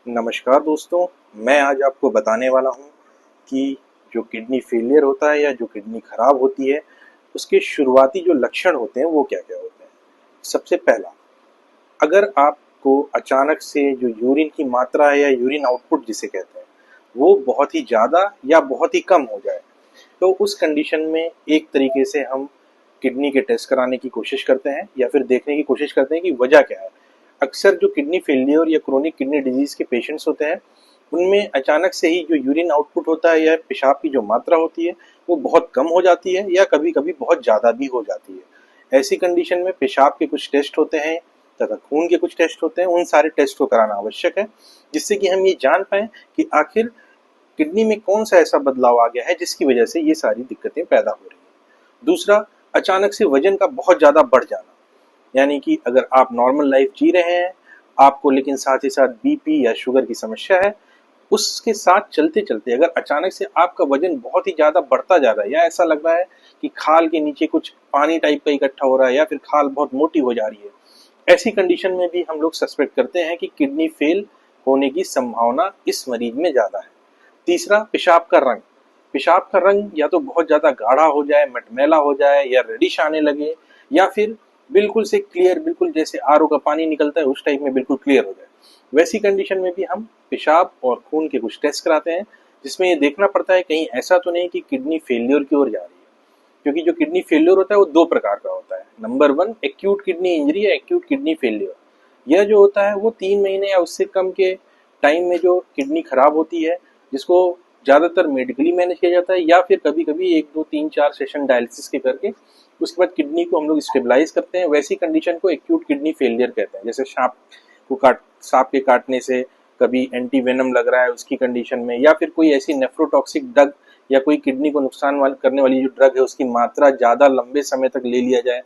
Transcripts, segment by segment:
नमस्कार दोस्तों, मैं आज आपको बताने वाला हूँ कि जो किडनी फेलियर होता है या जो किडनी खराब होती है, उसके शुरुआती जो लक्षण होते हैं वो क्या-क्या होते हैं। सबसे पहला, अगर आपको अचानक से जो यूरिन की मात्रा है या यूरिन आउटपुट जिसे कहते हैं, वो बहुत ही ज़्यादा या बहुत ही कम हो जाए, तो उस कंडीशन में एक तरीके से हम किडनी के टेस्ट कराने की कोशिश करते हैं या फिर देखने की कोशिश करते हैं कि वजह क्या है। अक्सर जो किडनी फेलियर या क्रोनिक किडनी डिजीज के पेशेंट्स होते हैं, उनमें अचानक से ही जो यूरिन आउटपुट होता है या पेशाब की जो मात्रा होती है वो बहुत कम हो जाती है या कभी कभी बहुत ज़्यादा भी हो जाती है। ऐसी कंडीशन में पेशाब के कुछ टेस्ट होते हैं तथा खून के कुछ टेस्ट होते हैं, उन सारे टेस्ट को कराना आवश्यक है, जिससे कि हम ये जान पाएँ कि आखिर किडनी में कौन सा ऐसा बदलाव आ गया है जिसकी वजह से ये सारी दिक्कतें पैदा हो रही हैं। दूसरा, अचानक से वजन का बहुत ज़्यादा बढ़ जाना, यानी कि अगर आप नॉर्मल लाइफ जी रहे हैं, आपको लेकिन साथ ही साथ बीपी या शुगर की समस्या है, उसके साथ चलते चलते अगर अचानक से आपका वजन बहुत ही ज़्यादा बढ़ता जा रहा है या ऐसा लग रहा है कि खाल के नीचे कुछ पानी टाइप का इकट्ठा हो रहा है या फिर खाल बहुत मोटी हो जा रही है, ऐसी कंडीशन में भी हम लोग सस्पेक्ट करते हैं कि किडनी फेल होने की संभावना इस मरीज में ज़्यादा है। तीसरा, पेशाब का रंग। पेशाब का रंग या तो बहुत ज़्यादा गाढ़ा हो जाए, मटमैला हो जाए या रेडिश आने लगे, या फिर बिल्कुल से क्लियर, बिल्कुल जैसे आरओ का पानी निकलता है उस टाइप में बिल्कुल क्लियर हो जाए। वैसी कंडीशन में भी हम पेशाब और खून के कुछ टेस्ट कराते हैं, जिसमें ये देखना पड़ता है कहीं ऐसा तो नहीं कि किडनी फेल्योर की ओर जा रही है। क्योंकि जो किडनी फेल्योर होता है वो दो प्रकार का होता है। Number one, acute kidney injury या एक्यूट किडनी फेल्योर। यह जो होता है वो 3 महीने या उससे कम के टाइम में जो किडनी खराब होती है, जिसको ज़्यादातर मेडिकली मैनेज किया जाता है या फिर कभी कभी 1 2 3 4 सेशन डायलिसिस के करके उसके बाद किडनी को हम लोग स्टेबलाइज करते हैं। वैसी कंडीशन को एक्यूट किडनी फेलियर कहते हैं। जैसे सांप के काटने से कभी एंटी वेनम लग रहा है उसकी कंडीशन में, या फिर कोई ऐसी नेफ्रोटॉक्सिक ड्रग या कोई किडनी को नुकसान करने वाली जो ड्रग है उसकी मात्रा ज़्यादा लंबे समय तक ले लिया जाए,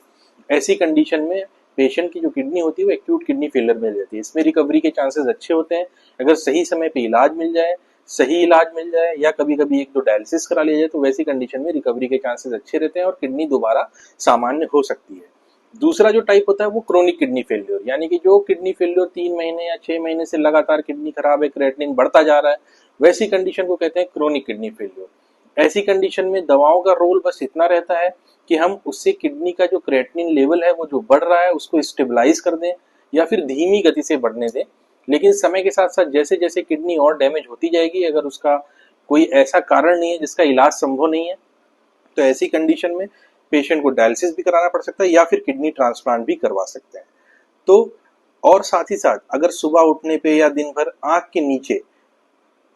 ऐसी कंडीशन में पेशेंट की जो किडनी होती है वो एक्यूट किडनी फेलियर में जाती है। इसमें रिकवरी के चांसेस अच्छे होते हैं अगर सही समय पे इलाज मिल जाए, सही इलाज मिल जाए या कभी कभी 1 2 डायलिसिस करा लिया जाए, तो वैसी कंडीशन में रिकवरी के चांसेस अच्छे रहते हैं और किडनी दोबारा सामान्य हो सकती है। दूसरा जो टाइप होता है वो क्रोनिक किडनी फेल्योर, यानी कि जो किडनी फेल्योर 3 महीने या 6 महीने से लगातार किडनी खराब है, क्रेटिनिन बढ़ता जा रहा है, वैसी कंडीशन को कहते हैं क्रोनिक किडनी फेल्योर। ऐसी कंडीशन में दवाओं का रोल बस इतना रहता है कि हम उससे किडनी का जो क्रेटिनिन लेवल है वो जो बढ़ रहा है उसको स्टेबलाइज कर दें या फिर धीमी गति से बढ़ने दें। लेकिन समय के साथ साथ जैसे जैसे किडनी और डैमेज होती जाएगी, अगर उसका कोई ऐसा कारण नहीं है जिसका इलाज संभव नहीं है, तो ऐसी कंडीशन में पेशेंट को डायलिसिस भी कराना पड़ सकता है या फिर किडनी ट्रांसप्लांट भी करवा सकते हैं। तो और साथ ही साथ अगर सुबह उठने पे या दिन भर आंख के नीचे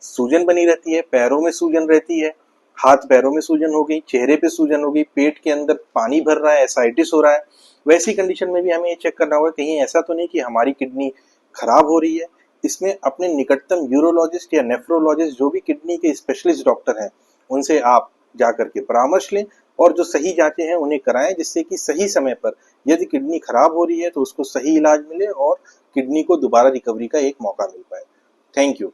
सूजन बनी रहती है, पैरों में सूजन रहती है, हाथ पैरों में सूजन हो गई, चेहरे पे सूजन हो गई, पेट के अंदर पानी भर रहा है, एसाइटिस हो रहा है, वैसी कंडीशन में भी हमें ये चेक करना होगा कहीं ऐसा तो नहीं कि हमारी किडनी खराब हो रही है। इसमें अपने निकटतम यूरोलॉजिस्ट या नेफ्रोलॉजिस्ट, जो भी किडनी के स्पेशलिस्ट डॉक्टर हैं, उनसे आप जाकर के परामर्श लें और जो सही जांचें हैं उन्हें कराएं, जिससे कि सही समय पर यदि किडनी खराब हो रही है तो उसको सही इलाज मिले और किडनी को दोबारा रिकवरी का एक मौका मिल पाए। Thank you.